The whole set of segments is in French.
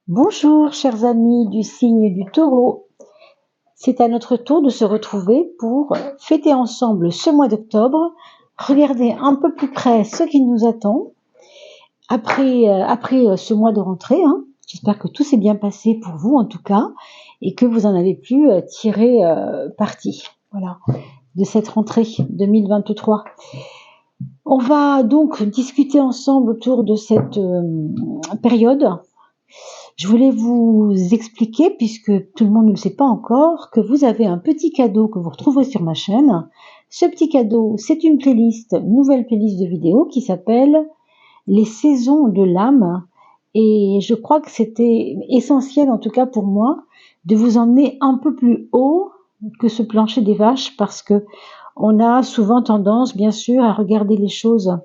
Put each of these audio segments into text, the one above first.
Bonjour chers amis du signe du Taureau, c'est à notre tour de se retrouver pour fêter ensemble ce mois d'octobre, regarder un peu plus près ce qui nous attend après ce mois de rentrée. J'espère que tout s'est bien passé pour vous en tout cas et que vous en avez pu tirer parti de cette rentrée 2023. On va donc discuter ensemble autour de cette période. Je voulais vous expliquer, puisque tout le monde ne le sait pas encore, que vous avez un petit cadeau que vous retrouverez sur ma chaîne. Ce petit cadeau, c'est une nouvelle playlist de vidéos qui s'appelle Les saisons de l'âme. Et je crois que c'était essentiel, en tout cas pour moi, de vous emmener un peu plus haut que ce plancher des vaches, parce que on a souvent tendance, bien sûr, à regarder les choses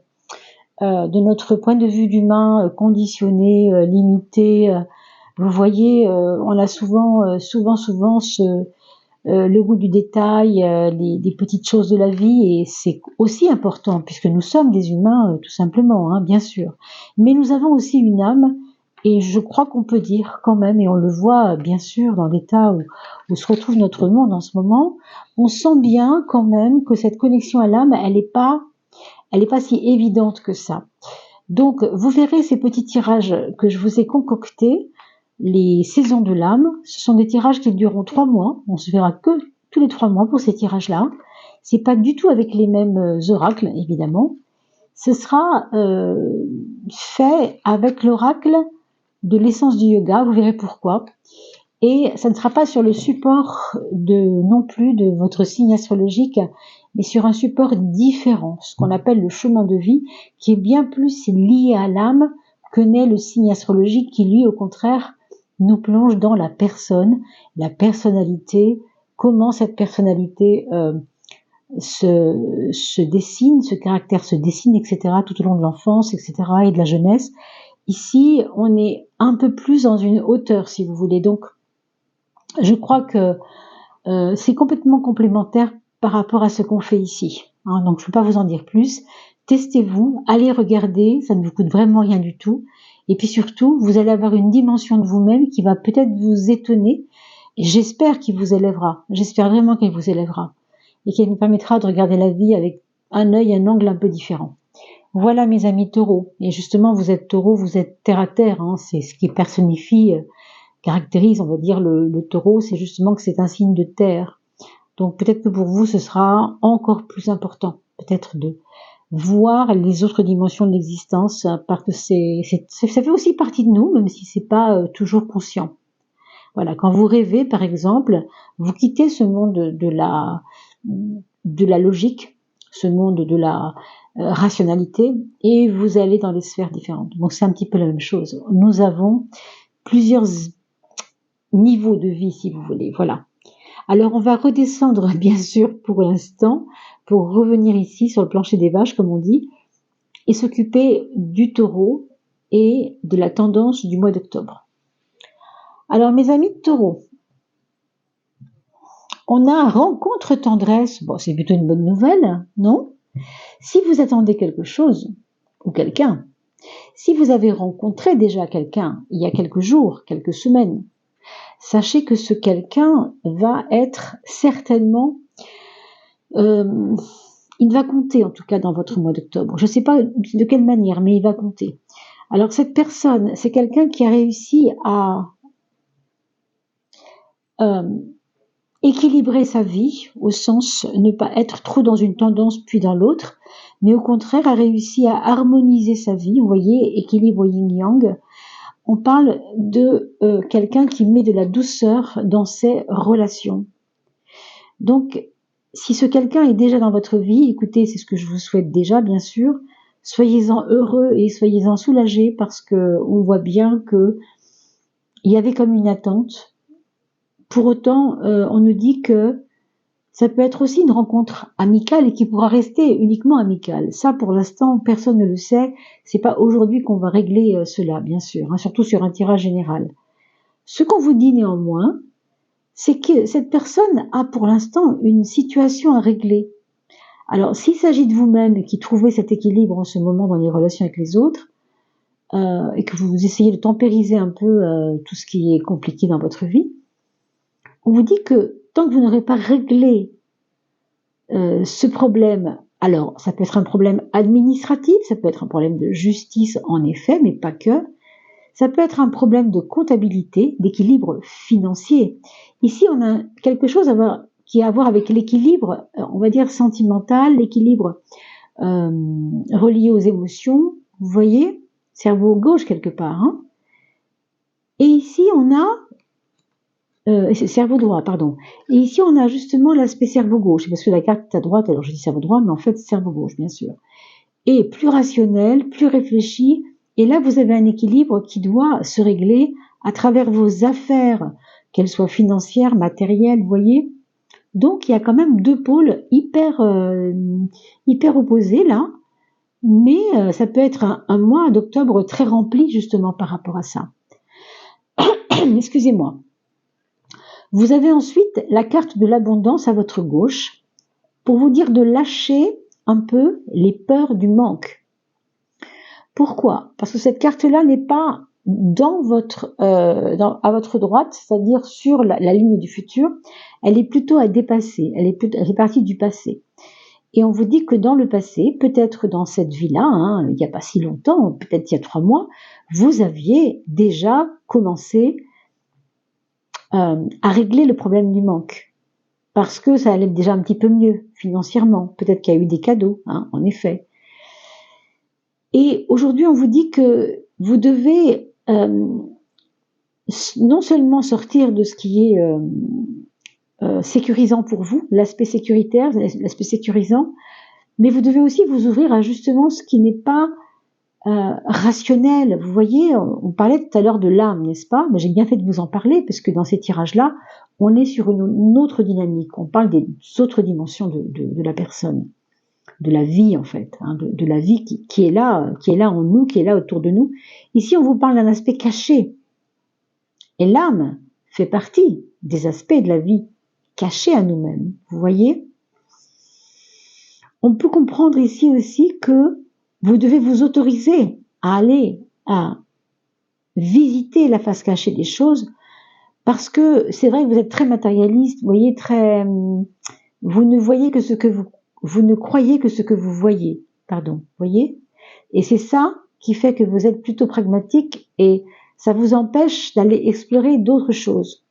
de notre point de vue d'humain, conditionné, limité. Vous voyez, on a souvent le goût du détail, des petites choses de la vie, et c'est aussi important puisque nous sommes des humains, tout simplement, bien sûr. Mais nous avons aussi une âme, et je crois qu'on peut dire quand même, et on le voit bien sûr dans l'état où se retrouve notre monde en ce moment, on sent bien quand même que cette connexion à l'âme, elle n'est pas si évidente que ça. Donc, vous verrez ces petits tirages que je vous ai concoctés, les saisons de l'âme. Ce sont des tirages qui dureront 3 mois. On se verra que tous les 3 mois pour ces tirages-là. C'est pas du tout avec les mêmes oracles, évidemment. Ce sera fait avec l'oracle de l'essence du yoga. Vous verrez pourquoi. Et ça ne sera pas sur le support non plus de votre signe astrologique, mais sur un support différent, ce qu'on appelle le chemin de vie, qui est bien plus lié à l'âme que n'est le signe astrologique qui, lui, au contraire, nous plonge dans la personne, la personnalité, comment cette personnalité se dessine, ce caractère se dessine, etc., tout au long de l'enfance, etc., et de la jeunesse. Ici, on est un peu plus dans une hauteur, si vous voulez. Donc, je crois que c'est complètement complémentaire par rapport à ce qu'on fait ici. Donc je ne peux pas vous en dire plus. Testez-vous, allez regarder, ça ne vous coûte vraiment rien du tout. Et puis surtout, vous allez avoir une dimension de vous-même qui va peut-être vous étonner. Et j'espère qu'il vous élèvera. J'espère vraiment qu'il vous élèvera. Et qu'il nous permettra de regarder la vie avec un angle un peu différent. Voilà mes amis taureaux. Et justement, vous êtes taureau, vous êtes terre à terre. C'est ce qui personnifie, caractérise, on va dire, le taureau, c'est justement que c'est un signe de terre. Donc peut-être que pour vous, ce sera encore plus important, peut-être de voir les autres dimensions de l'existence, parce que ça fait aussi partie de nous, même si c'est pas toujours conscient. Voilà, quand vous rêvez, par exemple, vous quittez ce monde de la logique, ce monde de la rationalité, et vous allez dans des sphères différentes. Donc c'est un petit peu la même chose. Nous avons plusieurs niveaux de vie, si vous voulez. Voilà. Alors on va redescendre, bien sûr, pour l'instant, pour revenir ici sur le plancher des vaches, comme on dit, et s'occuper du taureau et de la tendance du mois d'octobre. Alors mes amis de taureau, on a rencontre tendresse. Bon, c'est plutôt une bonne nouvelle, non? Si vous attendez quelque chose, ou quelqu'un, si vous avez rencontré déjà quelqu'un il y a quelques jours, quelques semaines, sachez que ce quelqu'un va être certainement, il va compter en tout cas dans votre mois d'octobre. Je ne sais pas de quelle manière, mais il va compter. Alors cette personne, c'est quelqu'un qui a réussi à équilibrer sa vie, au sens ne pas être trop dans une tendance puis dans l'autre, mais au contraire a réussi à harmoniser sa vie. Vous voyez, équilibre yin-yang. On parle de quelqu'un qui met de la douceur dans ses relations. Donc, si ce quelqu'un est déjà dans votre vie, écoutez, c'est ce que je vous souhaite déjà, bien sûr, soyez-en heureux et soyez-en soulagés, parce que on voit bien que il y avait comme une attente. Pour autant, on nous dit que ça peut être aussi une rencontre amicale et qui pourra rester uniquement amicale. Ça, pour l'instant, personne ne le sait. C'est pas aujourd'hui qu'on va régler cela, bien sûr, surtout sur un tirage général. Ce qu'on vous dit néanmoins, c'est que cette personne a pour l'instant une situation à régler. Alors, s'il s'agit de vous-même qui trouvez cet équilibre en ce moment dans les relations avec les autres, et que vous essayez de tempériser un peu tout ce qui est compliqué dans votre vie, on vous dit que tant que vous n'aurez pas réglé ce problème, alors ça peut être un problème administratif, ça peut être un problème de justice en effet, mais pas que, ça peut être un problème de comptabilité, d'équilibre financier. Ici, on a quelque chose qui a à voir avec l'équilibre, on va dire sentimental, l'équilibre relié aux émotions, vous voyez, cerveau gauche quelque part. Hein. Et ici, on a cerveau droit, pardon. Et ici, on a justement l'aspect cerveau gauche, parce que la carte est à droite, alors je dis cerveau droit, mais en fait, cerveau gauche, bien sûr. Et plus rationnel, plus réfléchi, et là, vous avez un équilibre qui doit se régler à travers vos affaires, qu'elles soient financières, matérielles, vous voyez. Donc, il y a quand même deux pôles hyper opposés, là, mais ça peut être un mois d'octobre très rempli, justement, par rapport à ça. Excusez-moi. Vous avez ensuite la carte de l'abondance à votre gauche pour vous dire de lâcher un peu les peurs du manque. Pourquoi? Parce que cette carte-là n'est pas à votre droite, c'est-à-dire sur la ligne du futur, elle est plutôt à dépasser, elle est partie du passé. Et on vous dit que dans le passé, peut-être dans cette vie-là, hein, il n'y a pas si longtemps, peut-être il y a 3 mois, vous aviez déjà commencé à régler le problème du manque. Parce que ça allait déjà un petit peu mieux financièrement. Peut-être qu'il y a eu des cadeaux, hein, en effet. Et aujourd'hui, on vous dit que vous devez non seulement sortir de ce qui est sécurisant pour vous, l'aspect sécuritaire, l'aspect sécurisant, mais vous devez aussi vous ouvrir à justement ce qui n'est pas rationnel. Vous voyez, on parlait tout à l'heure de l'âme, n'est-ce pas? Mais j'ai bien fait de vous en parler, parce que dans ces tirages-là, on est sur une autre dynamique. On parle des autres dimensions de la personne, de la vie en fait, hein, de la vie qui est là en nous, qui est là autour de nous. Ici, on vous parle d'un aspect caché. Et l'âme fait partie des aspects de la vie cachés à nous-mêmes. Vous voyez? On peut comprendre ici aussi que vous devez vous autoriser à aller à visiter la face cachée des choses, parce que c'est vrai que vous êtes très matérialiste, vous voyez, vous ne voyez que ce que vous ne croyez que ce que vous voyez, pardon, voyez, et c'est ça qui fait que vous êtes plutôt pragmatique et ça vous empêche d'aller explorer d'autres choses.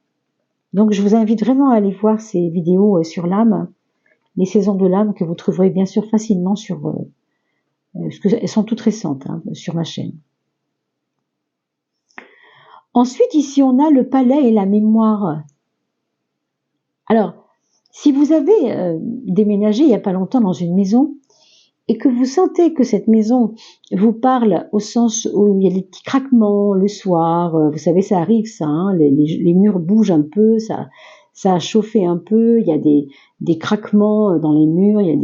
Donc je vous invite vraiment à aller voir ces vidéos sur l'âme, les saisons de l'âme, que vous trouverez bien sûr facilement sur parce qu'elles sont toutes récentes, hein, sur ma chaîne. Ensuite, ici, on a le palais et la mémoire. Alors, si vous avez déménagé il n'y a pas longtemps dans une maison et que vous sentez que cette maison vous parle au sens où il y a des petits craquements le soir, vous savez, ça arrive ça, hein, les murs bougent un peu, ça a chauffé un peu, il y a des craquements dans les murs, il y a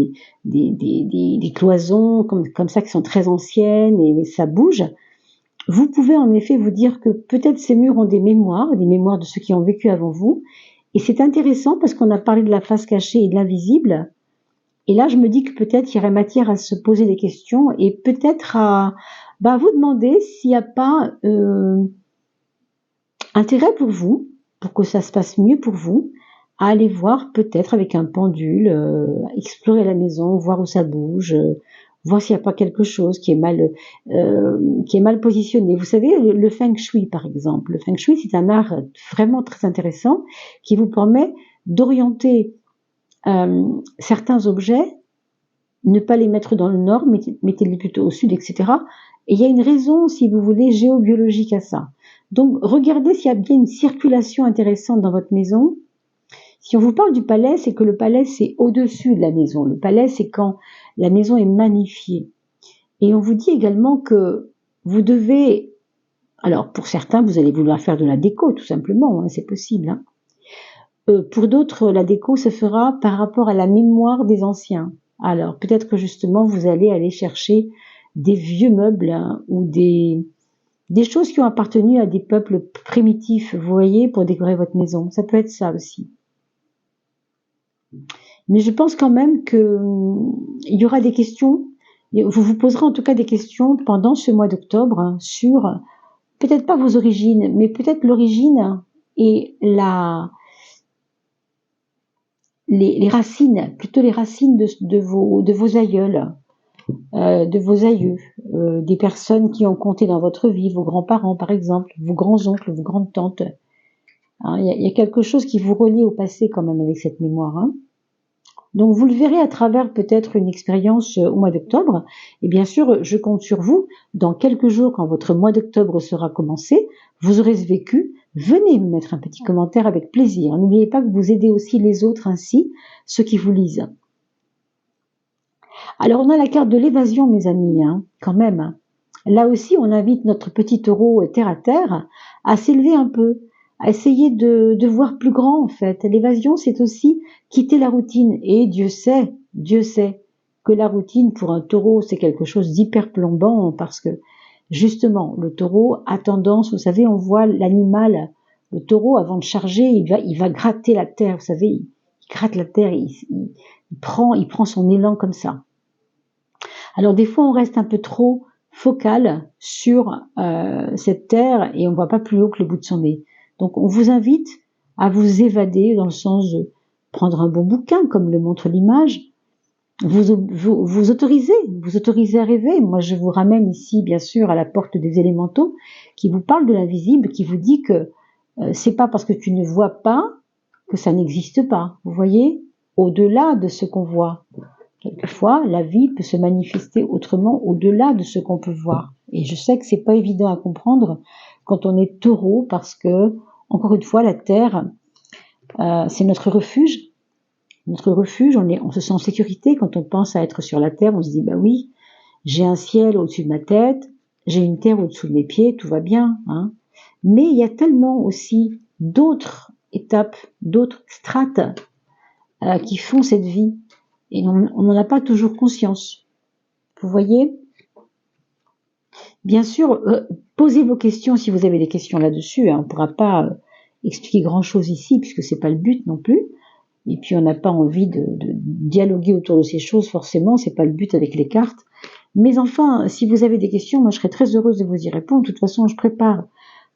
des cloisons comme ça qui sont très anciennes et ça bouge. Vous pouvez en effet vous dire que peut-être ces murs ont des mémoires de ceux qui ont vécu avant vous. Et c'est intéressant parce qu'on a parlé de la face cachée et de l'invisible. Et là, je me dis que peut-être il y aurait matière à se poser des questions et peut-être à vous demander s'il n'y a pas intérêt pour vous, pour que ça se passe mieux pour vous, à aller voir peut-être avec un pendule, explorer la maison, voir où ça bouge, voir s'il n'y a pas quelque chose qui est mal positionné. Vous savez, le feng shui, par exemple. Le feng shui, c'est un art vraiment très intéressant qui vous permet d'orienter certains objets, ne pas les mettre dans le nord, mettez-les plutôt au sud, etc. Et il y a une raison, si vous voulez, géobiologique à ça. Donc, regardez s'il y a bien une circulation intéressante dans votre maison. Si on vous parle du palais, c'est que le palais, c'est au-dessus de la maison. Le palais, c'est quand la maison est magnifiée. Et on vous dit également que vous devez... Alors, pour certains, vous allez vouloir faire de la déco, tout simplement, hein, c'est possible. Hein. Pour d'autres, la déco se fera par rapport à la mémoire des anciens. Alors, peut-être que justement, vous allez aller chercher des vieux meubles, hein, ou des choses qui ont appartenu à des peuples primitifs, vous voyez, pour décorer votre maison. Ça peut être ça aussi. Mais je pense quand même qu'il y aura des questions vous vous poserez en tout cas des questions pendant ce mois d'octobre sur, peut-être pas vos origines, mais peut-être l'origine et les racines, plutôt les racines de vos aïeuls, de vos aïeux, des personnes qui ont compté dans votre vie, vos grands-parents par exemple, vos grands-oncles, vos grandes-tantes. Hein, il y a quelque chose qui vous relie au passé quand même avec cette mémoire. Hein. Donc vous le verrez à travers peut-être une expérience au mois d'octobre. Et bien sûr, je compte sur vous. Dans quelques jours, quand votre mois d'octobre sera commencé, vous aurez vécu. Venez me mettre un petit commentaire avec plaisir. N'oubliez pas que vous aidez aussi les autres ainsi, ceux qui vous lisent. Alors on a la carte de l'évasion, mes amis, hein, quand même. Là aussi, on invite notre petit taureau terre à terre à s'élever un peu, à essayer de voir plus grand en fait. L'évasion, c'est aussi quitter la routine. Et Dieu sait que la routine pour un taureau, c'est quelque chose d'hyper plombant parce que justement, le taureau a tendance, vous savez, on voit l'animal, le taureau, avant de charger, il va gratter la terre, vous savez, il gratte la terre, il prend son élan comme ça. Alors des fois, on reste un peu trop focal sur cette terre et on ne voit pas plus haut que le bout de son nez. Donc on vous invite à vous évader dans le sens de prendre un bon bouquin, comme le montre l'image, vous autorisez à rêver. Moi, je vous ramène ici, bien sûr, à la porte des élémentaux, qui vous parle de l'invisible, qui vous dit que c'est pas parce que tu ne vois pas que ça n'existe pas. Vous voyez, au-delà de ce qu'on voit. Quelquefois, la vie peut se manifester autrement au-delà de ce qu'on peut voir. Et je sais que c'est pas évident à comprendre quand on est taureau, parce que, encore une fois, la terre, c'est notre refuge. Notre refuge, on se sent en sécurité. Quand on pense à être sur la terre, on se dit, bah oui, j'ai un ciel au-dessus de ma tête, j'ai une terre au-dessous de mes pieds, tout va bien. Hein. Mais il y a tellement aussi d'autres étapes, d'autres strates qui font cette vie. Et on n'en a pas toujours conscience. Vous voyez ? Bien sûr, posez vos questions si vous avez des questions là-dessus. Hein. On ne pourra pas expliquer grand-chose ici, puisque c'est pas le but non plus. Et puis on n'a pas envie de dialoguer autour de ces choses, forcément, c'est pas le but avec les cartes. Mais enfin, si vous avez des questions, moi je serais très heureuse de vous y répondre. De toute façon, je prépare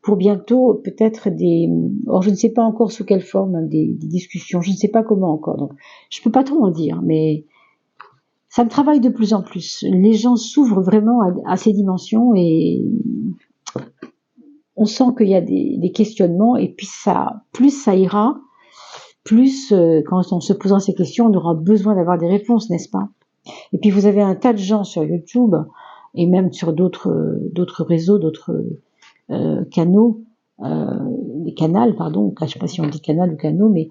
pour bientôt peut-être or je ne sais pas encore sous quelle forme, hein, des discussions, je ne sais pas comment encore. Donc je peux pas trop en dire, mais ça me travaille de plus en plus. Les gens s'ouvrent vraiment à ces dimensions et on sent qu'il y a des questionnements et puis plus ça ira, plus quand on se posera ces questions, on aura besoin d'avoir des réponses, n'est-ce pas? Et puis vous avez un tas de gens sur YouTube et même sur d'autres réseaux, d'autres canaux, des canals, pardon, je ne sais pas si on dit canal ou canaux, mais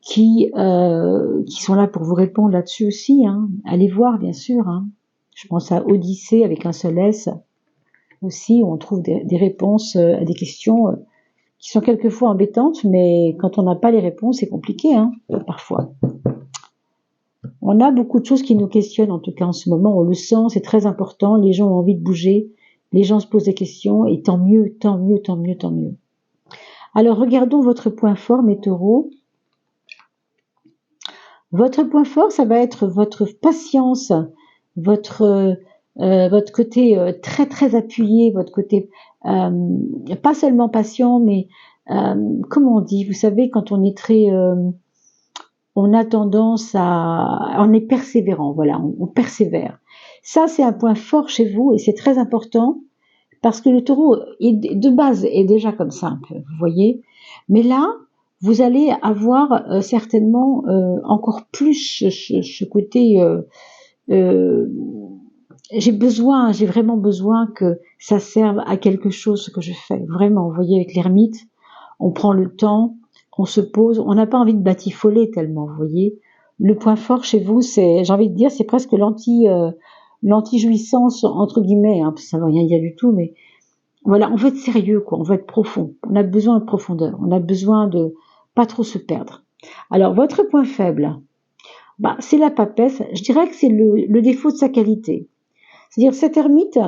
qui sont là pour vous répondre là-dessus aussi. Hein. Allez voir, bien sûr. Hein. Je pense à Odyssée avec un seul S aussi, où on trouve des réponses à des questions qui sont quelquefois embêtantes, mais quand on n'a pas les réponses, c'est compliqué, hein, parfois. On a beaucoup de choses qui nous questionnent, en tout cas en ce moment, on le sent, c'est très important, les gens ont envie de bouger, les gens se posent des questions, et tant mieux, tant mieux, tant mieux, tant mieux. Alors regardons votre point fort, mes taureaux. Votre point fort, ça va être votre patience, votre côté très très appuyé, votre côté pas seulement patient, mais comment on dit, vous savez, quand on est très... on a tendance on est persévérant, voilà, on persévère. Ça, c'est un point fort chez vous et c'est très important parce que le taureau, de base, est déjà comme ça un peu, vous voyez. Mais là, vous allez avoir certainement encore plus ce côté... j'ai vraiment besoin que ça serve à quelque chose ce que je fais. Vraiment, vous voyez, avec l'ermite, on prend le temps, on se pose, on n'a pas envie de batifoler tellement, vous voyez. Le point fort chez vous, c'est, j'ai envie de dire, c'est presque l'anti-jouissance, entre guillemets, hein, parce que ça ne veut rien dire du tout, mais voilà, on veut être sérieux, quoi, on veut être profond. On a besoin de profondeur, on a besoin de pas trop se perdre. Alors, votre point faible, c'est la papesse. Je dirais que c'est le défaut de sa qualité. C'est-à-dire, cet ermite,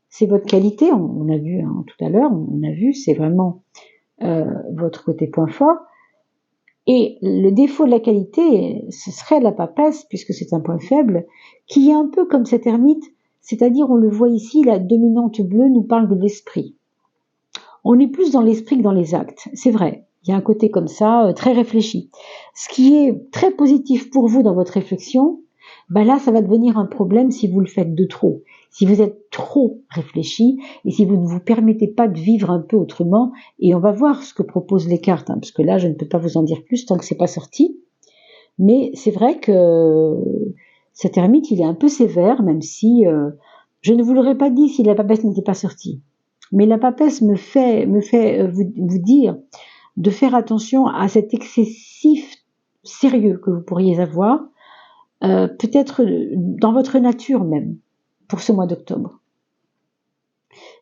c'est votre qualité, on a vu hein, tout à l'heure, on a vu, c'est vraiment votre côté point fort. Et le défaut de la qualité, ce serait la papesse, puisque c'est un point faible, qui est un peu comme cet ermite, C'est-à-dire, on le voit ici, la dominante bleue nous parle de l'esprit. On est plus dans l'esprit que dans les actes, c'est vrai. Il y a un côté comme ça, très réfléchi. Ce qui est très positif pour vous dans votre réflexion, là, ça va devenir un problème si vous le faites de trop. Si vous êtes trop réfléchi et si vous ne vous permettez pas de vivre un peu autrement, et on va voir ce que proposent les cartes, parce que là, je ne peux pas vous en dire plus tant que c'est pas sorti. Mais c'est vrai que cet ermite, il est un peu sévère, même si je ne vous l'aurais pas dit si la papesse n'était pas sortie. Mais la papesse me fait vous dire de faire attention à cet excessif sérieux que vous pourriez avoir, peut-être dans votre nature même, pour ce mois d'octobre.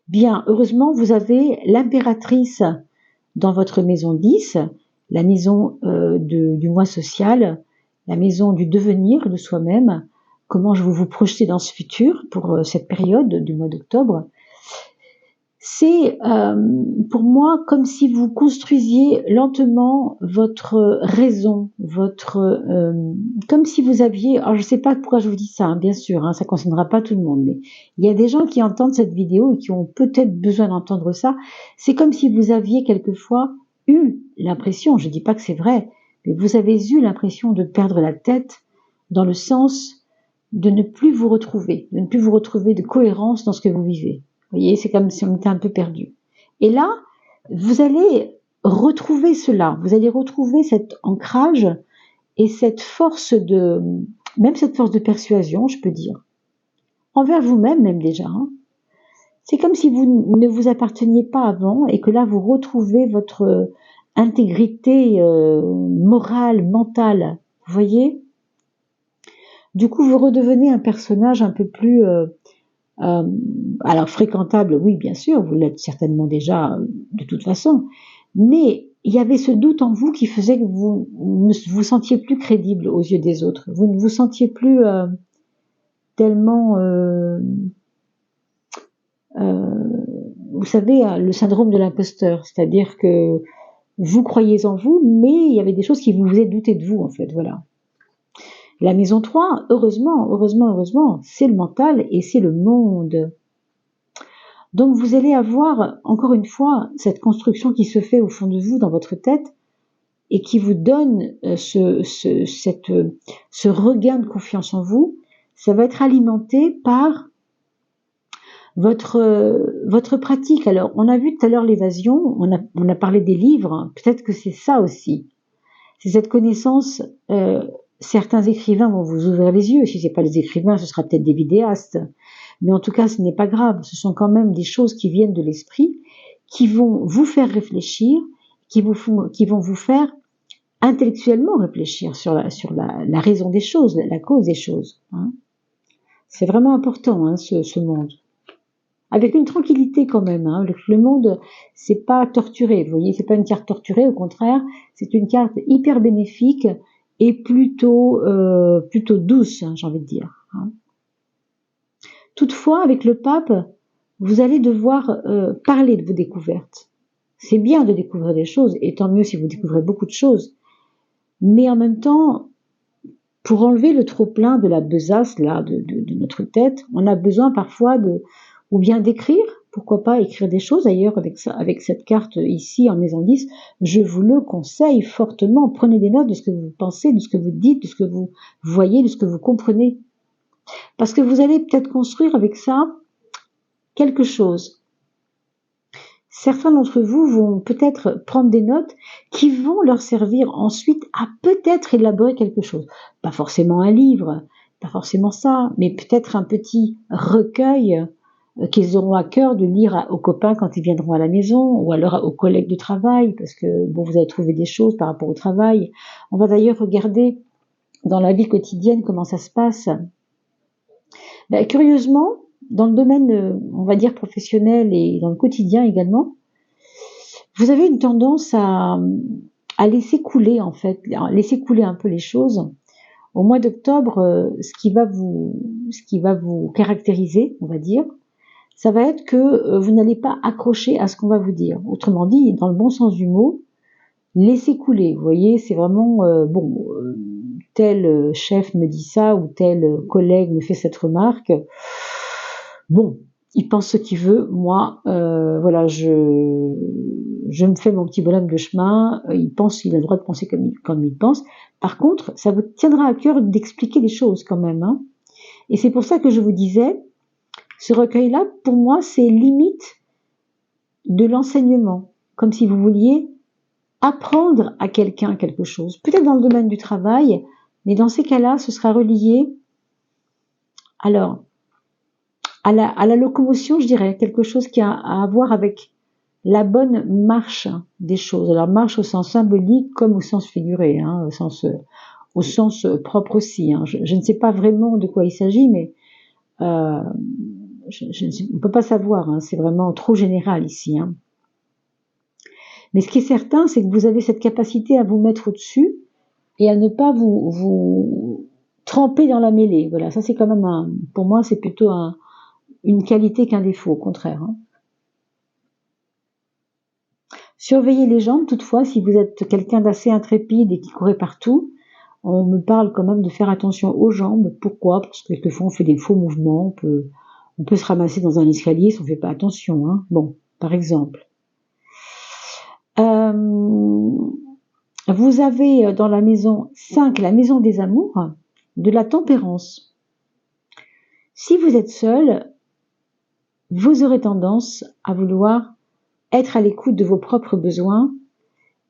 Bien, heureusement, vous avez l'impératrice dans votre maison 10, la maison du mois social, la maison du devenir de soi-même, comment je vous projetez dans ce futur pour cette période du mois d'octobre. C'est pour moi comme si vous construisiez lentement votre raison, comme si vous aviez, alors je ne sais pas pourquoi je vous dis ça, bien sûr, ça ne concernera pas tout le monde, mais il y a des gens qui entendent cette vidéo et qui ont peut-être besoin d'entendre ça. C'est comme si vous aviez quelquefois eu l'impression, je ne dis pas que c'est vrai, mais vous avez eu l'impression de perdre la tête dans le sens de ne plus vous retrouver, de cohérence dans ce que vous vivez. Vous voyez, c'est comme si on était un peu perdu. Et là, vous allez retrouver cela, vous allez retrouver cet ancrage et cette force même cette force de persuasion, je peux dire, envers vous-même même déjà. C'est comme si vous ne vous apparteniez pas avant et que là, vous retrouvez votre intégrité morale, mentale. Vous voyez ? Du coup, vous redevenez un personnage un peu plus... alors fréquentable, oui, bien sûr, vous l'êtes certainement déjà de toute façon, mais il y avait ce doute en vous qui faisait que vous ne vous sentiez plus crédible aux yeux des autres. Vous ne vous sentiez plus tellement, vous savez, le syndrome de l'imposteur, c'est-à-dire que vous croyez en vous, mais il y avait des choses qui vous faisaient douter de vous, en fait, voilà. La maison 3, heureusement, c'est le mental et c'est le monde. Donc vous allez avoir, encore une fois, cette construction qui se fait au fond de vous, dans votre tête, et qui vous donne ce regain de confiance en vous. Ça va être alimenté par votre pratique. Alors, on a vu tout à l'heure l'évasion, on a parlé des livres, peut-être que c'est ça aussi. C'est cette connaissance... certains écrivains vont vous ouvrir les yeux. Si ce n'est pas les écrivains, ce sera peut-être des vidéastes. Mais en tout cas, ce n'est pas grave. Ce sont quand même des choses qui viennent de l'esprit, qui vont vous faire réfléchir, qui vont vous faire intellectuellement réfléchir sur la raison des choses, la cause des choses. C'est vraiment important, ce monde. Avec une tranquillité quand même. Le monde, c'est pas torturé. Vous voyez, c'est pas une carte torturée. Au contraire, c'est une carte hyper bénéfique et plutôt douce, j'ai envie de dire. Toutefois, avec le pape, vous allez devoir parler de vos découvertes. C'est bien de découvrir des choses, et tant mieux si vous découvrez beaucoup de choses. Mais en même temps, pour enlever le trop-plein de la besace là, de notre tête, on a besoin parfois ou bien d'écrire, pourquoi pas écrire des choses. D'ailleurs, avec cette carte ici en maison 10, je vous le conseille fortement. Prenez des notes de ce que vous pensez, de ce que vous dites, de ce que vous voyez, de ce que vous comprenez. Parce que vous allez peut-être construire avec ça quelque chose. Certains d'entre vous vont peut-être prendre des notes qui vont leur servir ensuite à peut-être élaborer quelque chose. Pas forcément un livre, pas forcément ça, mais peut-être un petit recueil qu'ils auront à cœur de lire aux copains quand ils viendront à la maison, ou alors aux collègues de travail, parce que vous allez trouver des choses par rapport au travail. On va d'ailleurs regarder dans la vie quotidienne comment ça se passe. Curieusement, dans le domaine, on va dire, professionnel et dans le quotidien également, vous avez une tendance à laisser couler, en fait, laisser couler un peu les choses. Au mois d'octobre, ce qui va vous caractériser, on va dire, ça va être que vous n'allez pas accrocher à ce qu'on va vous dire. Autrement dit, dans le bon sens du mot, laissez couler. Vous voyez, c'est vraiment, tel chef me dit ça ou tel collègue me fait cette remarque. bon, il pense ce qu'il veut, moi, voilà, je me fais mon petit bonhomme de chemin, il a le droit de penser comme il pense. Par contre, ça vous tiendra à cœur d'expliquer les choses quand même, hein. Et c'est pour ça que je vous disais, ce recueil-là, pour moi, c'est limite de l'enseignement, comme si vous vouliez apprendre à quelqu'un quelque chose, peut-être dans le domaine du travail, mais dans ces cas-là, ce sera relié, alors, à la locomotion, je dirais, quelque chose qui a à voir avec la bonne marche des choses. Alors, marche au sens symbolique comme au sens figuré, hein, au sens propre aussi, hein. Je ne sais pas vraiment de quoi il s'agit, mais on ne peut pas savoir, hein, c'est vraiment trop général ici, hein. Mais ce qui est certain, c'est que vous avez cette capacité à vous mettre au-dessus et à ne pas vous tremper dans la mêlée. Voilà, ça c'est quand même pour moi, c'est plutôt une qualité qu'un défaut, au contraire, hein. Surveillez les jambes, toutefois, si vous êtes quelqu'un d'assez intrépide et qui courait partout, on me parle quand même de faire attention aux jambes. Pourquoi? Parce que quelquefois on fait des faux mouvements, on peut se ramasser dans un escalier si on ne fait pas attention, hein. Bon, par exemple. Vous avez dans la maison 5, la maison des amours, de la tempérance. Si vous êtes seul, vous aurez tendance à vouloir être à l'écoute de vos propres besoins.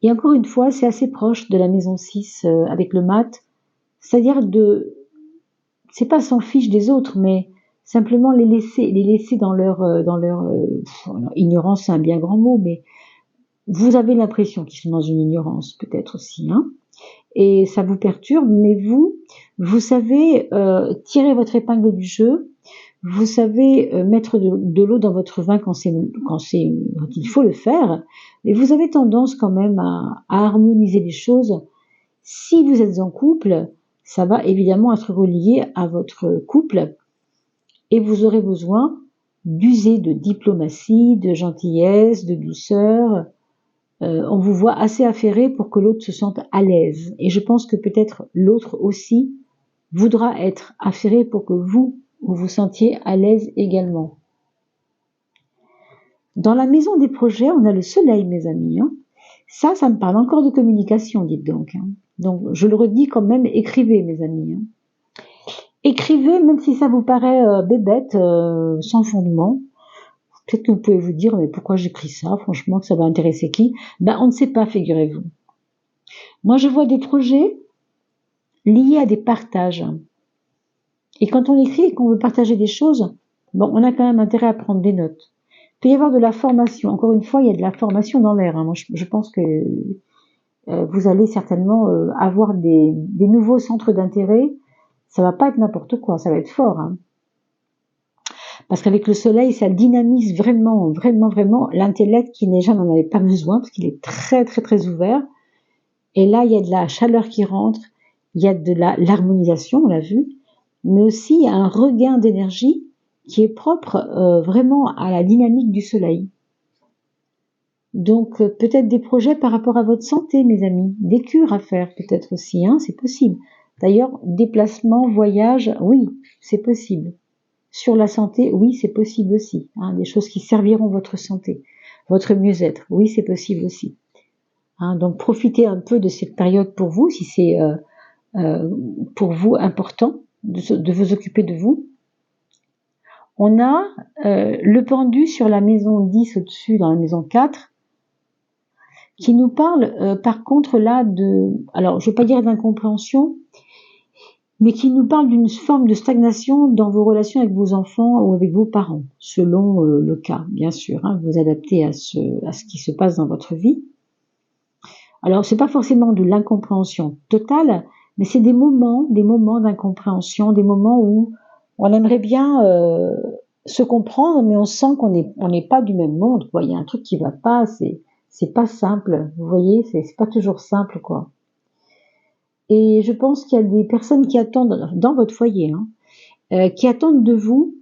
Et encore une fois, c'est assez proche de la maison 6 avec le mat. C'est-à-dire c'est pas s'en fiche des autres, mais simplement les laisser dans leur ignorance, c'est un bien grand mot, mais vous avez l'impression qu'ils sont dans une ignorance, peut-être aussi, hein. Et ça vous perturbe, mais vous savez tirer votre épingle du jeu, vous savez mettre de l'eau dans votre vin quand il faut le faire, mais vous avez tendance quand même à harmoniser les choses. Si vous êtes en couple, ça va évidemment être relié à votre couple et vous aurez besoin d'user de diplomatie, de gentillesse, de douceur. On vous voit assez affairé pour que l'autre se sente à l'aise. Et je pense que peut-être l'autre aussi voudra être affairé pour que vous vous sentiez à l'aise également. Dans la maison des projets, on a le soleil, mes amis, hein. Ça me parle encore de communication, dites donc, hein. Donc, je le redis quand même, écrivez, mes amis, hein. Écrivez, même si ça vous paraît bébête, sans fondement. Peut-être que vous pouvez vous dire, mais pourquoi j'écris ça? Franchement, que ça va intéresser qui? On ne sait pas, figurez-vous. Moi, je vois des projets liés à des partages. Et quand on écrit et qu'on veut partager des choses, on a quand même intérêt à prendre des notes. Il peut y avoir de la formation. Encore une fois, il y a de la formation dans l'air, hein. Moi, je pense que vous allez certainement avoir des nouveaux centres d'intérêt. Ça va pas être n'importe quoi, ça va être fort, hein. Parce qu'avec le soleil, ça dynamise vraiment, vraiment, vraiment l'intellect qui déjà n'en avait pas besoin, parce qu'il est très, très, très ouvert. Et là, il y a de la chaleur qui rentre, il y a de l'harmonisation, on l'a vu, mais aussi il y a un regain d'énergie qui est propre vraiment à la dynamique du soleil. Donc peut-être des projets par rapport à votre santé, mes amis, des cures à faire peut-être aussi, hein, c'est possible. D'ailleurs, déplacement, voyage, oui, c'est possible. Sur la santé, oui, c'est possible aussi, hein, des choses qui serviront votre santé, votre mieux-être, oui, c'est possible aussi. Hein, donc profitez un peu de cette période pour vous, si c'est pour vous important de vous occuper de vous. On a le pendu sur la maison 10 au-dessus, dans la maison 4, qui nous parle par contre là alors je ne veux pas dire d'incompréhension, mais qui nous parle d'une forme de stagnation dans vos relations avec vos enfants ou avec vos parents, selon le cas, bien sûr, hein, vous adaptez à ce qui se passe dans votre vie. Alors, c'est pas forcément de l'incompréhension totale, mais c'est des moments d'incompréhension, des moments où on aimerait bien se comprendre, mais on sent qu'on n'est pas du même monde, quoi. Il y a un truc qui va pas, c'est pas simple, vous voyez, c'est pas toujours simple, quoi. Et je pense qu'il y a des personnes qui attendent, dans votre foyer, hein, qui attendent de vous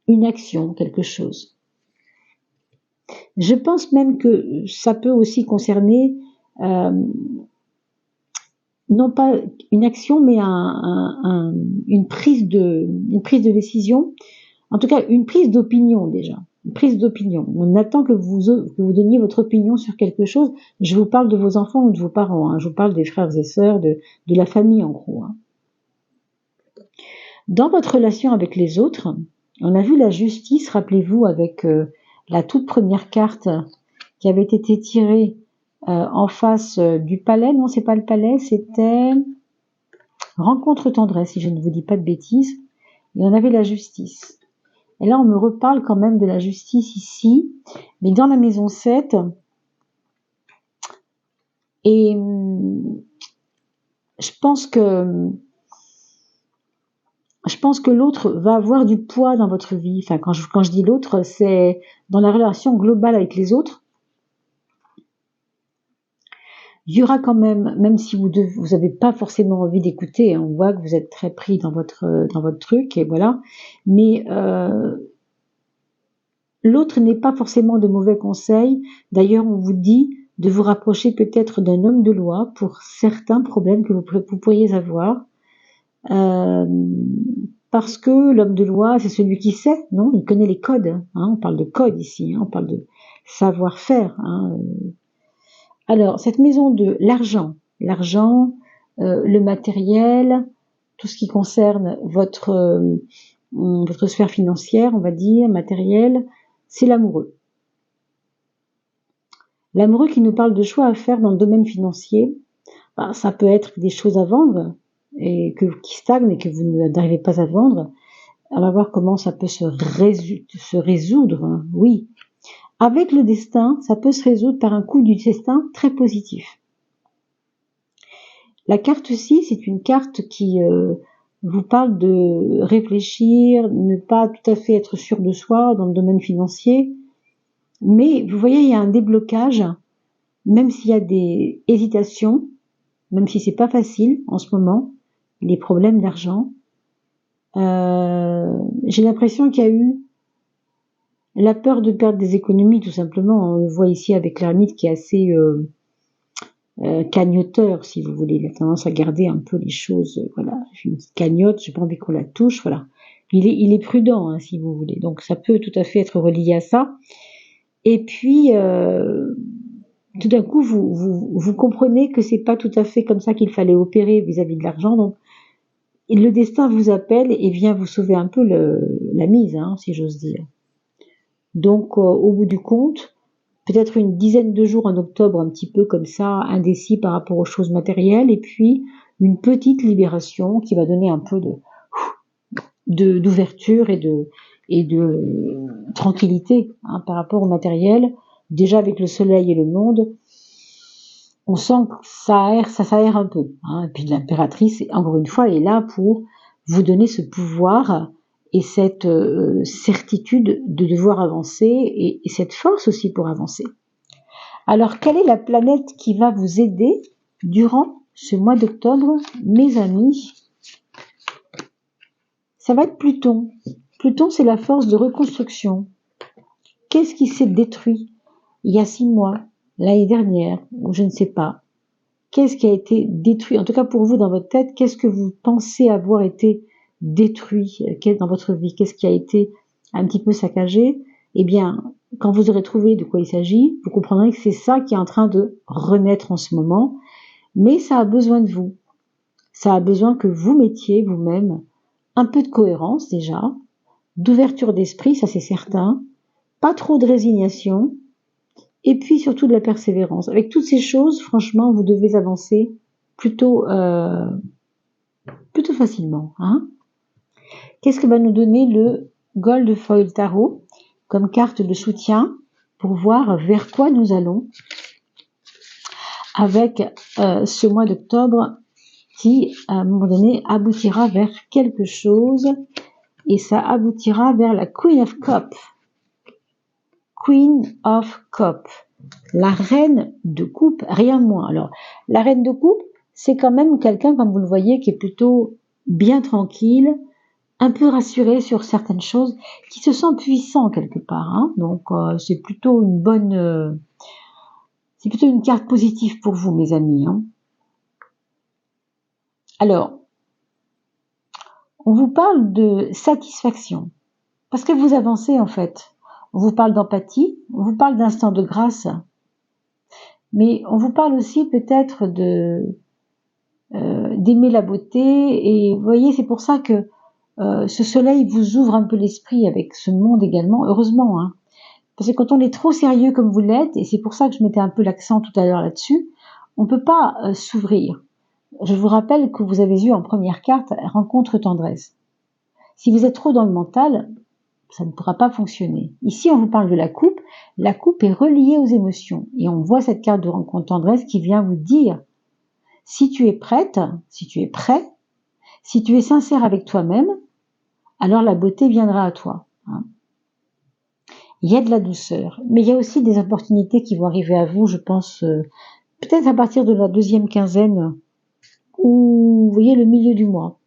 une action, quelque chose. Je pense même que ça peut aussi concerner non pas une action, mais une prise de décision, en tout cas une prise d'opinion déjà. Une prise d'opinion. On attend que vous donniez votre opinion sur quelque chose. Je vous parle de vos enfants ou de vos parents, hein. Je vous parle des frères et sœurs, de la famille en gros, hein. Dans votre relation avec les autres, on a vu la justice, rappelez-vous, avec la toute première carte qui avait été tirée en face du palais. Non, c'est pas le palais, c'était rencontre tendresse, si je ne vous dis pas de bêtises. Et on avait la justice. Et là, on me reparle quand même de la justice ici, mais dans la maison 7. Et je pense que l'autre va avoir du poids dans votre vie. Enfin, quand je dis l'autre, c'est dans la relation globale avec les autres. Il y aura quand même si vous avez pas forcément envie d'écouter, hein, on voit que vous êtes très pris dans votre truc, et voilà. Mais l'autre n'est pas forcément de mauvais conseils. D'ailleurs, on vous dit de vous rapprocher peut-être d'un homme de loi pour certains problèmes que vous pourriez avoir. Parce que l'homme de loi, c'est celui qui sait, non? Il connaît les codes, hein, on parle de code ici, hein, on parle de savoir-faire, hein. Alors, cette maison de l'argent, le matériel, tout ce qui concerne votre sphère financière, on va dire, matérielle, c'est l'amoureux. L'amoureux qui nous parle de choix à faire dans le domaine financier, ça peut être des choses à vendre et qui stagnent et que vous n'arrivez pas à vendre. On va voir comment ça peut se résoudre, hein. Oui. Avec le destin, ça peut se résoudre par un coup du destin très positif. La carte 6, c'est une carte qui vous parle de réfléchir, ne pas tout à fait être sûr de soi dans le domaine financier. Mais vous voyez, il y a un déblocage, même s'il y a des hésitations, même si c'est pas facile en ce moment, les problèmes d'argent. J'ai l'impression qu'il y a eu la peur de perdre des économies, tout simplement. On le voit ici avec l'ermite qui est assez cagnoteur, si vous voulez. Il a tendance à garder un peu les choses, voilà. Une petite cagnotte, j'ai pas envie qu'on la touche, voilà. Il est prudent, hein, si vous voulez. Donc ça peut tout à fait être relié à ça. Et puis, tout d'un coup, vous comprenez que c'est pas tout à fait comme ça qu'il fallait opérer vis-à-vis de l'argent. Donc, le destin vous appelle et vient vous sauver un peu la mise, hein, si j'ose dire. Donc, au bout du compte, peut-être une dizaine de jours en octobre, un petit peu comme ça, indécis par rapport aux choses matérielles, et puis une petite libération qui va donner un peu d'ouverture et de tranquillité, hein, par rapport au matériel. Déjà avec le soleil et le monde, on sent que ça s'aère un peu, hein. Et puis l'impératrice, encore une fois, est là pour vous donner ce pouvoir et cette certitude de devoir avancer et cette force aussi pour avancer. Alors, quelle est la planète qui va vous aider durant ce mois d'octobre, mes amis? Ça va être Pluton. Pluton, c'est la force de reconstruction. Qu'est-ce qui s'est détruit il y a 6 mois, l'année dernière, ou je ne sais pas? Qu'est-ce qui a été détruit? En tout cas, pour vous, dans votre tête, qu'est-ce que vous pensez avoir été détruit dans votre vie? Qu'est-ce qui a été un petit peu saccagé? Eh bien, quand vous aurez trouvé de quoi il s'agit, vous comprendrez que c'est ça qui est en train de renaître en ce moment. Mais ça a besoin de vous. Ça a besoin que vous mettiez vous-même un peu de cohérence déjà, d'ouverture d'esprit, ça c'est certain, pas trop de résignation, et puis surtout de la persévérance. Avec toutes ces choses, franchement, vous devez avancer plutôt facilement, hein. Qu'est-ce que va nous donner le Gold Foil Tarot comme carte de soutien pour voir vers quoi nous allons avec ce mois d'octobre qui, à un moment donné, aboutira vers quelque chose, et ça aboutira vers la Queen of Cups. Queen of Cups, la reine de coupe, rien moins. Alors, la reine de coupe, c'est quand même quelqu'un, comme vous le voyez, qui est plutôt bien tranquille, un peu rassuré sur certaines choses, qui se sent puissant quelque part, hein. Donc, c'est plutôt une bonne... c'est plutôt une carte positive pour vous, mes amis, hein. Alors, on vous parle de satisfaction, parce que vous avancez en fait. On vous parle d'empathie, on vous parle d'instant de grâce, mais on vous parle aussi peut-être d'aimer la beauté. Et vous voyez, c'est pour ça que ce soleil vous ouvre un peu l'esprit avec ce monde également, heureusement, hein. Parce que quand on est trop sérieux comme vous l'êtes, et c'est pour ça que je mettais un peu l'accent tout à l'heure là-dessus, on ne peut pas s'ouvrir. Je vous rappelle que vous avez eu en première carte rencontre tendresse. Si vous êtes trop dans le mental, ça ne pourra pas fonctionner. Ici, on vous parle de la coupe. La coupe est reliée aux émotions. Et on voit cette carte de rencontre tendresse qui vient vous dire si tu es prête, si tu es prêt, si tu es sincère avec toi-même, alors la beauté viendra à toi. Il y a de la douceur, mais il y a aussi des opportunités qui vont arriver à vous, je pense, peut-être à partir de la deuxième quinzaine, ou vous voyez le milieu du mois.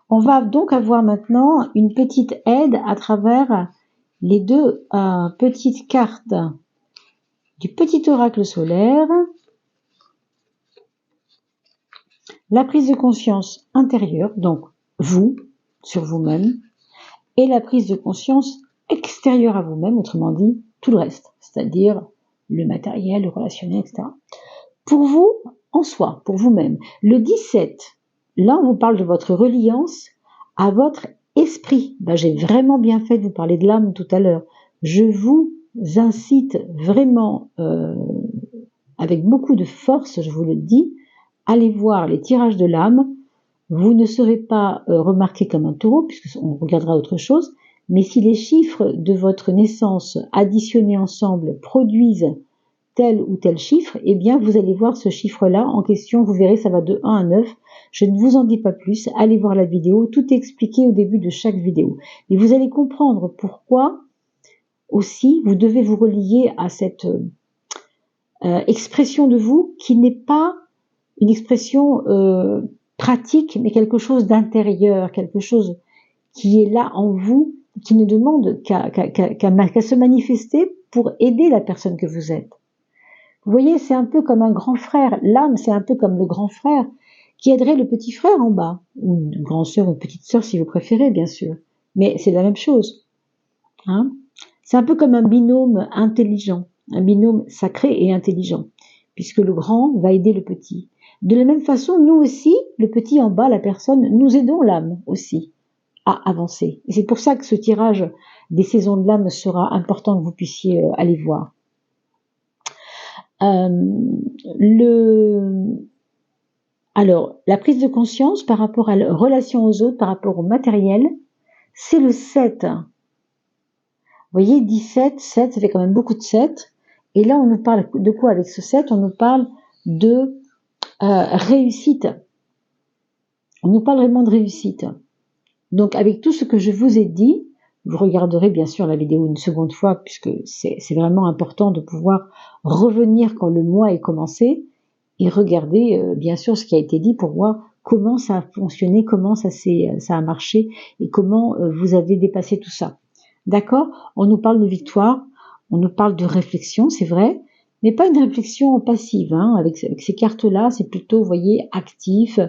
On va donc avoir maintenant une petite aide à travers les deux petites cartes du petit oracle solaire, la prise de conscience intérieure, donc vous, sur vous-même, et la prise de conscience extérieure à vous-même, autrement dit, tout le reste, c'est-à-dire le matériel, le relationnel, etc. Pour vous, en soi, pour vous-même. Le 17, là, on vous parle de votre reliance à votre esprit. J'ai vraiment bien fait de vous parler de l'âme tout à l'heure. Je vous incite vraiment, avec beaucoup de force, je vous le dis, allez voir les tirages de l'âme. Vous ne serez pas remarqué comme un taureau, puisqu'on regardera autre chose, mais si les chiffres de votre naissance additionnés ensemble produisent tel ou tel chiffre, eh bien vous allez voir ce chiffre-là en question, vous verrez, ça va de 1 à 9. Je ne vous en dis pas plus, allez voir la vidéo, tout est expliqué au début de chaque vidéo. Et vous allez comprendre pourquoi aussi vous devez vous relier à cette expression de vous qui n'est pas une expression pratique, mais quelque chose d'intérieur, quelque chose qui est là en vous, qui ne demande qu'à se manifester pour aider la personne que vous êtes. Vous voyez, c'est un peu comme un grand frère. L'âme, c'est un peu comme le grand frère qui aiderait le petit frère en bas, ou une grande sœur ou une petite sœur si vous préférez, bien sûr. Mais c'est la même chose. C'est un peu comme un binôme intelligent, un binôme sacré et intelligent, puisque le grand va aider le petit. De la même façon, nous aussi, le petit en bas, la personne, nous aidons l'âme aussi à avancer. Et c'est pour ça que ce tirage des saisons de l'âme sera important que vous puissiez aller voir. Alors, la prise de conscience par rapport à la relation aux autres, par rapport au matériel, c'est le 7. Vous voyez, 17, 7, ça fait quand même beaucoup de 7. Et là, on nous parle de quoi avec ce 7? On nous parle de réussite. On nous parle vraiment de réussite. Donc, avec tout ce que je vous ai dit, vous regarderez bien sûr la vidéo une seconde fois, puisque c'est vraiment important de pouvoir revenir quand le mois est commencé, et regarder bien sûr ce qui a été dit pour voir comment ça a fonctionné, comment ça a marché, et comment vous avez dépassé tout ça. D'accord? On nous parle de victoire, on nous parle de réflexion, c'est vrai, mais pas une réflexion passive. Avec ces cartes-là, c'est plutôt, vous voyez, actif,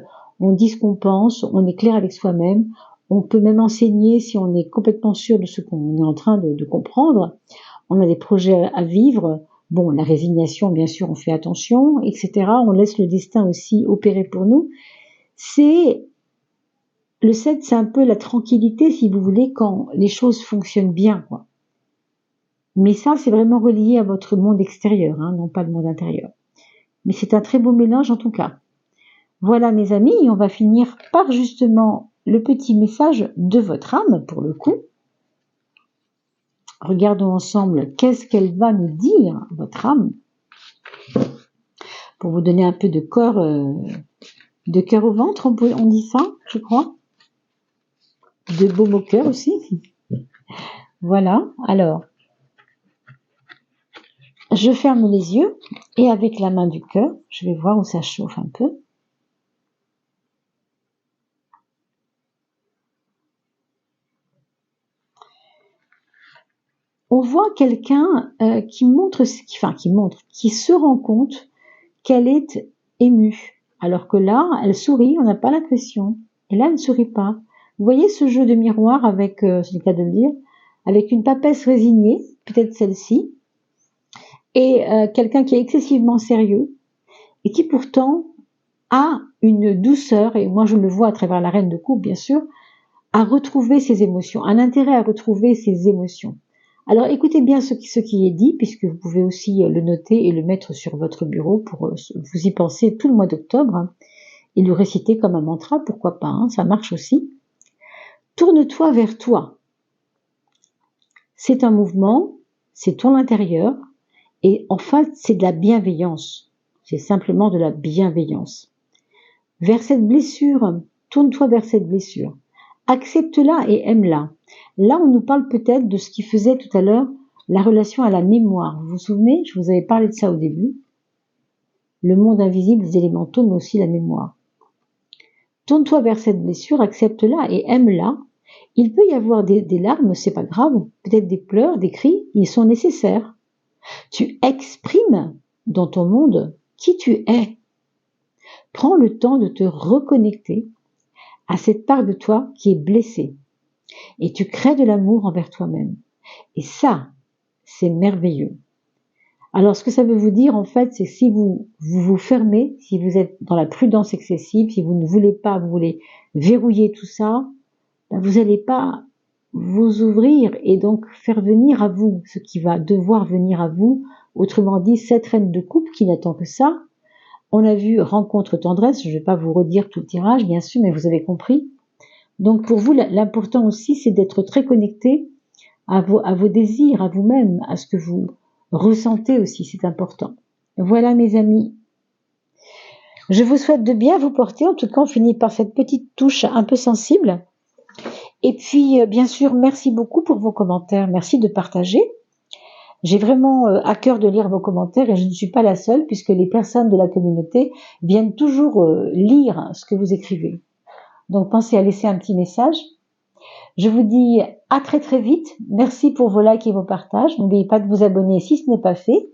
on dit ce qu'on pense, on est clair avec soi-même, on peut même enseigner si on est complètement sûr de ce qu'on est en train de comprendre. On a des projets à vivre. Bon, la résignation, bien sûr, on fait attention, etc. On laisse le destin aussi opérer pour nous. Le 7, c'est un peu la tranquillité, si vous voulez, quand les choses fonctionnent bien, quoi. Mais ça, c'est vraiment relié à votre monde extérieur, non pas le monde intérieur. Mais c'est un très beau mélange en tout cas. Voilà mes amis, et on va finir par justement le petit message de votre âme, pour le coup. Regardons ensemble qu'est-ce qu'elle va nous dire, votre âme, pour vous donner un peu de cœur au ventre, on dit ça, je crois. De baume au cœur aussi. Voilà, alors, je ferme les yeux et avec la main du cœur, je vais voir où ça chauffe un peu. On voit quelqu'un qui se rend compte qu'elle est émue. Alors que là, elle sourit, on n'a pas l'impression. Et là, elle ne sourit pas. Vous voyez ce jeu de miroir avec, c'est le cas de le dire, avec une papesse résignée, peut-être celle-ci, et quelqu'un qui est excessivement sérieux, et qui pourtant a une douceur, et moi je le vois à travers la reine de coupe, bien sûr, à retrouver ses émotions, un intérêt à retrouver ses émotions. Alors écoutez bien ce qui est dit, puisque vous pouvez aussi le noter et le mettre sur votre bureau pour vous y penser tout le mois d'octobre, hein, et le réciter comme un mantra, pourquoi pas, hein, ça marche aussi. Tourne-toi vers toi. C'est un mouvement, c'est ton intérieur, et en fait c'est de la bienveillance. C'est simplement de la bienveillance. Vers cette blessure, tourne-toi vers cette blessure. Accepte-la et aime-la. Là, on nous parle peut-être de ce qui faisait tout à l'heure la relation à la mémoire. Vous vous souvenez, je vous avais parlé de ça au début. Le monde invisible des élémentaux, mais aussi la mémoire. Tourne-toi vers cette blessure, accepte-la et aime-la. Il peut y avoir des larmes, c'est pas grave. Peut-être des pleurs, des cris, ils sont nécessaires. Tu exprimes dans ton monde qui tu es. Prends le temps de te reconnecter à cette part de toi qui est blessée. Et tu crées de l'amour envers toi-même. Et ça, c'est merveilleux. Alors, ce que ça veut vous dire, en fait, c'est que si vous vous fermez, si vous êtes dans la prudence excessive, si vous ne voulez pas, vous voulez verrouiller tout ça, ben vous n'allez pas vous ouvrir et donc faire venir à vous ce qui va devoir venir à vous. Autrement dit, cette reine de coupe qui n'attend que ça. On a vu rencontre tendresse, je ne vais pas vous redire tout le tirage, bien sûr, mais vous avez compris. Donc pour vous, l'important aussi, c'est d'être très connecté à vos désirs, à vous-même, à ce que vous ressentez aussi, c'est important. Voilà mes amis. Je vous souhaite de bien vous porter. En tout cas, on finit par cette petite touche un peu sensible. Et puis, bien sûr, merci beaucoup pour vos commentaires. Merci de partager. J'ai vraiment à cœur de lire vos commentaires et je ne suis pas la seule puisque les personnes de la communauté viennent toujours lire ce que vous écrivez. Donc, pensez à laisser un petit message. Je vous dis à très très vite. Merci pour vos likes et vos partages. N'oubliez pas de vous abonner si ce n'est pas fait.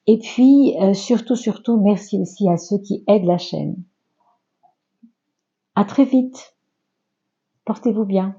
Et puis, surtout, merci aussi à ceux qui aident la chaîne. À très vite. Portez-vous bien.